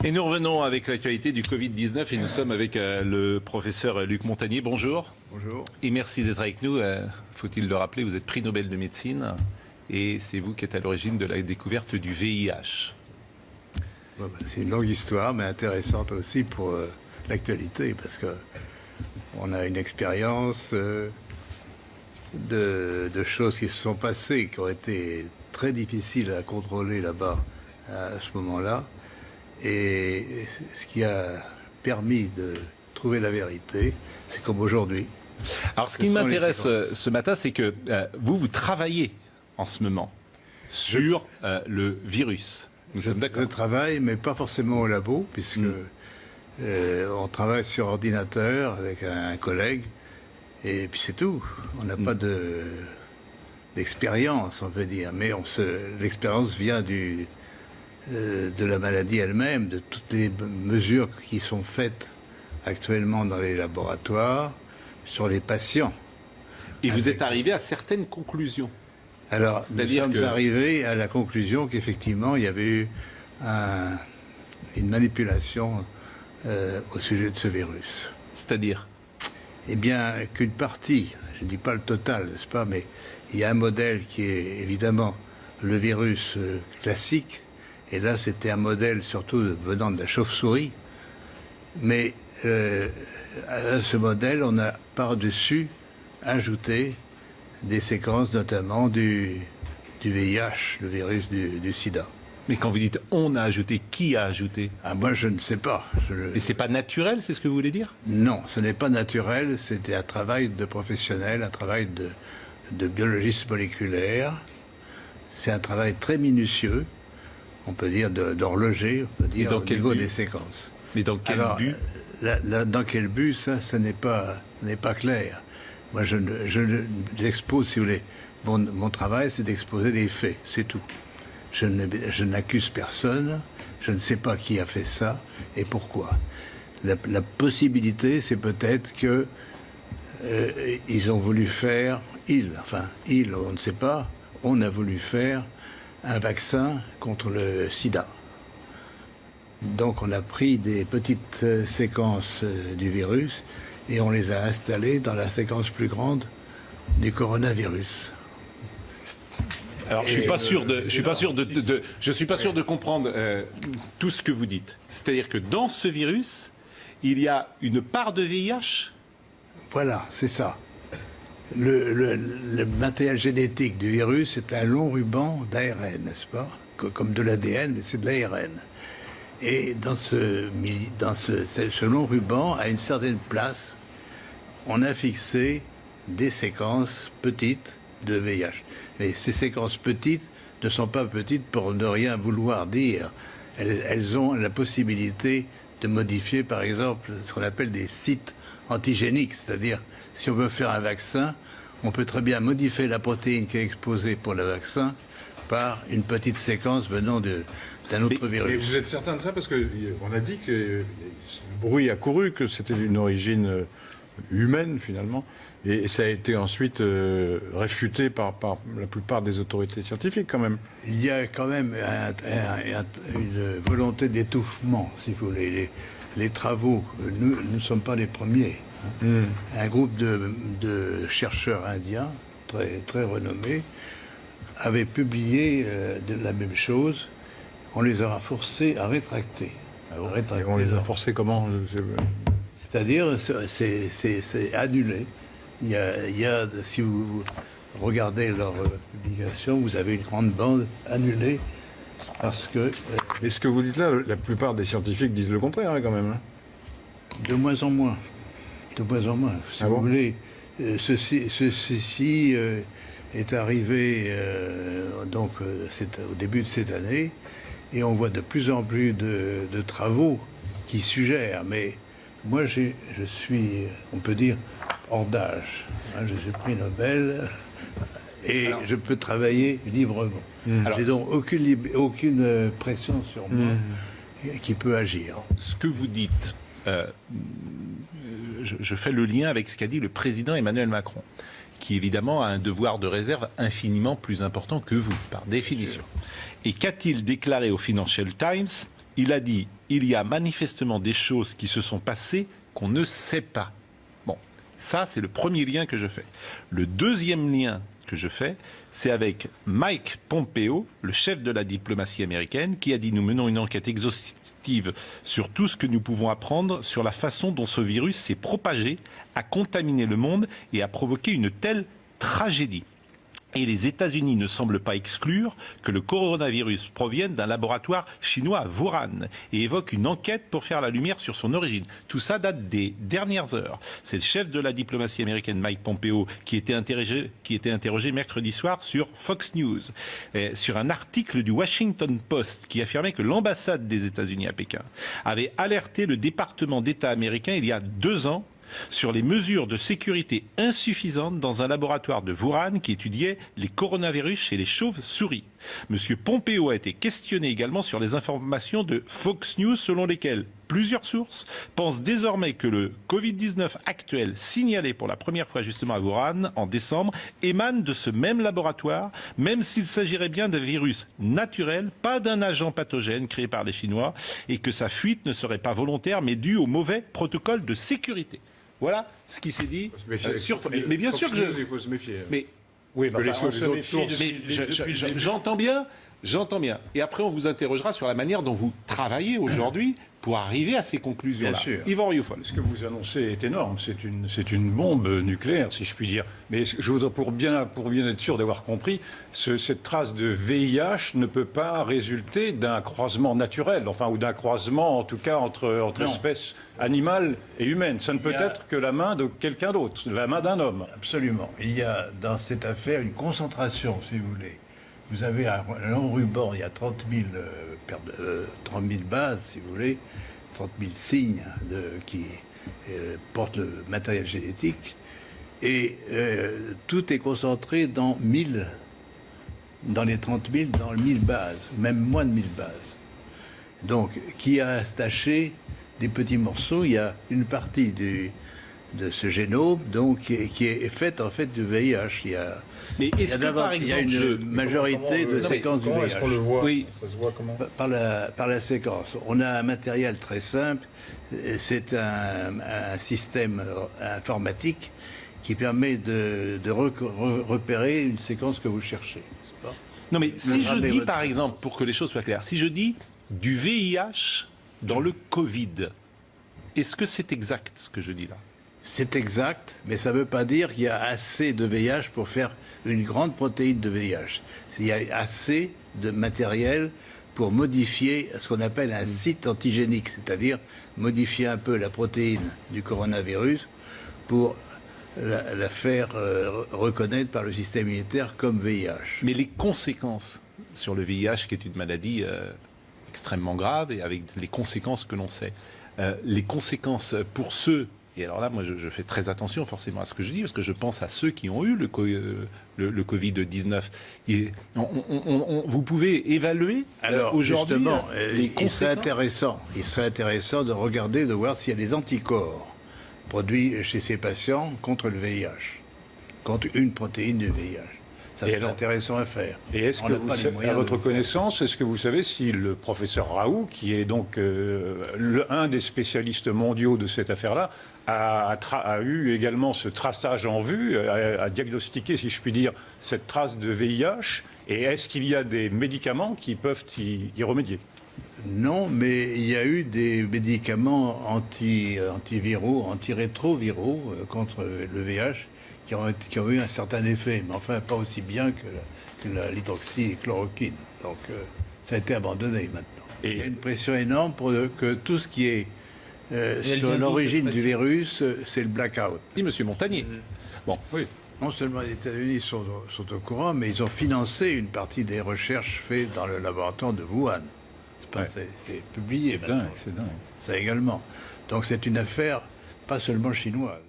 Et nous revenons avec l'actualité du Covid-19 et nous sommes avec le professeur Luc Montagnier. Bonjour. Bonjour. Et merci d'être avec nous. Faut-il le rappeler, vous êtes prix Nobel de médecine et c'est vous qui êtes à l'origine de la découverte du VIH. C'est une longue histoire, mais intéressante aussi pour l'actualité, parce que on a une expérience de choses qui se sont passées, qui ont été très difficiles à contrôler là-bas à ce moment-là. Et ce qui a permis de trouver la vérité, c'est comme aujourd'hui. Alors ce qui m'intéresse ce matin, c'est que vous travaillez en ce moment sur le virus. Nous sommes d'accord. Je travaille, mais pas forcément au labo, puisque on travaille sur ordinateur avec un collègue, et puis c'est tout. On n'a pas d'expérience, on peut dire, mais l'expérience vient de la maladie elle-même, de toutes les mesures qui sont faites actuellement dans les laboratoires sur les patients. Et vous êtes arrivé à certaines conclusions. Alors, nous sommes arrivés à la conclusion qu'effectivement, il y avait eu une manipulation au sujet de ce virus. C'est-à-dire ? Eh bien, qu'une partie, je ne dis pas le total, n'est-ce pas, mais il y a un modèle qui est évidemment le virus classique. Et là, c'était un modèle surtout venant de la chauve-souris. Mais à ce modèle, on a par-dessus ajouté des séquences, notamment du VIH, le virus du sida. Mais quand vous dites « on a ajouté », qui a ajouté ? Moi, je ne sais pas. Et c'est pas naturel, c'est ce que vous voulez dire ? Non, ce n'est pas naturel. C'était un travail de professionnel, un travail de biologiste moléculaire. C'est un travail très minutieux. On peut dire d'horloger, on peut dire au niveau des séquences. Mais dans quel but ? Dans quel but, ça n'est pas clair. Moi, j'expose, si vous voulez, mon travail, c'est d'exposer les faits, c'est tout. Je n'accuse personne, je ne sais pas qui a fait ça et pourquoi. La possibilité, c'est peut-être que ils ont voulu faire, on ne sait pas, on a voulu faire un vaccin contre le sida. Donc on a pris des petites séquences du virus et on les a installées dans la séquence plus grande du coronavirus. Alors je suis pas sûr de comprendre tout ce que vous dites. C'est-à-dire que dans ce virus, il y a une part de VIH ? Voilà, c'est ça. Le matériel génétique du virus, c'est un long ruban d'ARN, n'est-ce pas ? Comme de l'ADN, mais c'est de l'ARN. Et dans ce long ruban, à une certaine place, on a fixé des séquences petites de VIH. Mais ces séquences petites ne sont pas petites pour ne rien vouloir dire. Elles ont la possibilité de modifier, par exemple, ce qu'on appelle des sites antigéniques, c'est-à-dire, si on veut faire un vaccin, on peut très bien modifier la protéine qui est exposée pour le vaccin par une petite séquence venant d'un autre virus. Et vous êtes certain de ça? Parce qu'on a dit que le bruit a couru, que c'était d'une origine humaine, finalement, et ça a été ensuite réfuté par la plupart des autorités scientifiques, quand même. Il y a quand même une volonté d'étouffement, si vous voulez. Les travaux, nous ne sommes pas les premiers. Un groupe de chercheurs indiens, très, très renommés, avait publié la même chose. On les aura forcés à rétracter. Et on les a forcés comment? C'est-à-dire, c'est annulé. Il y a, si vous regardez leur publication, vous avez une grande bande annulée parce que... Mais ce que vous dites là, la plupart des scientifiques disent le contraire, quand même. De moins en moins. De moins en moins. Si vous voulez, ceci est arrivé c'est au début de cette année, et on voit de plus en plus de travaux qui suggèrent, mais moi je suis, on peut dire, hors d'âge. Je suis prix Nobel et je peux travailler librement. J'ai donc aucune pression sur moi qui peut agir. Ce que vous dites, je fais le lien avec ce qu'a dit le président Emmanuel Macron, qui évidemment a un devoir de réserve infiniment plus important que vous, par définition. Et qu'a-t-il déclaré au Financial Times ? Il a dit il y a manifestement des choses qui se sont passées qu'on ne sait pas. Bon, ça c'est le premier lien que je fais. Le deuxième lien que je fais, c'est avec Mike Pompeo, le chef de la diplomatie américaine, qui a dit nous menons une enquête exhaustive sur tout ce que nous pouvons apprendre sur la façon dont ce virus s'est propagé, a contaminé le monde et a provoqué une telle tragédie. Et les États-Unis ne semblent pas exclure que le coronavirus provienne d'un laboratoire chinois à Wuhan et évoque une enquête pour faire la lumière sur son origine. Tout ça date des dernières heures. C'est le chef de la diplomatie américaine, Mike Pompeo, qui était interrogé mercredi soir sur Fox News, sur un article du Washington Post qui affirmait que l'ambassade des États-Unis à Pékin avait alerté le département d'État américain il y a 2 ans sur les mesures de sécurité insuffisantes dans un laboratoire de Wuhan qui étudiait les coronavirus chez les chauves-souris. Monsieur Pompeo a été questionné également sur les informations de Fox News selon lesquelles plusieurs sources pensent désormais que le Covid-19 actuel, signalé pour la première fois justement à Wuhan en décembre, émane de ce même laboratoire, même s'il s'agirait bien d'un virus naturel, pas d'un agent pathogène créé par les Chinois, et que sa fuite ne serait pas volontaire mais due au mauvais protocole de sécurité. Voilà ce qui s'est dit sur. Mais bien sûr que il faut se méfier. Mais oui, les autres sources. mais j'entends bien. Et après, on vous interrogera sur la manière dont vous travaillez aujourd'hui pour arriver à ces conclusions-là. Bien sûr. Yvan Rioufol. Ce que vous annoncez est énorme. C'est une bombe nucléaire, si je puis dire. Mais je voudrais, pour bien être sûr d'avoir compris, cette trace de VIH ne peut pas résulter d'un croisement naturel, enfin, ou d'un croisement, en tout cas, entre espèces animales et humaines. Ça ne peut être que la main de quelqu'un d'autre, la main d'un homme. Absolument. Il y a dans cette affaire une concentration, si vous voulez. Vous avez un long ruban, il y a 30 000 bases, si vous voulez, 30 000 signes qui portent le matériel génétique. Et tout est concentré dans les 30 000, dans 1000 bases, même moins de 1000 bases. Donc, qui a attaché des petits morceaux, il y a une partie de ce génome donc, qui est faite en fait du VIH. Mais est-ce que, par il y a exemple, une majorité de séquences du VIH. Est-ce qu'on le voit? Oui. Ça se voit comment? Par la séquence. On a un matériel très simple. C'est un système informatique qui permet de repérer une séquence que vous cherchez. Non, mais si je dis, par exemple, pour que les choses soient claires, si je dis du VIH dans le Covid, est-ce que c'est exact ce que je dis là? C'est exact, mais ça ne veut pas dire qu'il y a assez de VIH pour faire une grande protéine de VIH. Il y a assez de matériel pour modifier ce qu'on appelle un site antigénique, c'est-à-dire modifier un peu la protéine du coronavirus pour la faire reconnaître par le système immunitaire comme VIH. Mais les conséquences sur le VIH, qui est une maladie extrêmement grave et avec les conséquences que l'on sait, les conséquences pour ceux, et alors là moi je fais très attention forcément à ce que je dis, parce que je pense à ceux qui ont eu le Covid-19. Vous pouvez évaluer aujourd'hui justement, les conséquences. Il serait intéressant de regarder, de voir s'il y a des anticorps produits chez ces patients contre le VIH, contre une protéine du VIH. Ça serait intéressant à faire. Et est-ce que vous, à votre connaissance, est-ce que vous savez si le professeur Raoult, qui est donc un des spécialistes mondiaux de cette affaire-là, a eu également ce traçage en vue, a diagnostiqué, si je puis dire, cette trace de VIH, et est-ce qu'il y a des médicaments qui peuvent y remédier? Non, mais il y a eu des médicaments antiviraux, antirétroviraux contre le VIH qui ont eu un certain effet, mais enfin pas aussi bien que l'hydroxychloroquine. Donc ça a été abandonné maintenant. Et il y a une pression énorme pour que tout ce qui est sur l'origine du virus, c'est le blackout. Oui, monsieur Montagnier. Bon, oui. Non seulement les États-Unis sont au courant, mais ils ont financé une partie des recherches faites dans le laboratoire de Wuhan. C'est publié maintenant. C'est dingue. Ça également. Donc c'est une affaire pas seulement chinoise.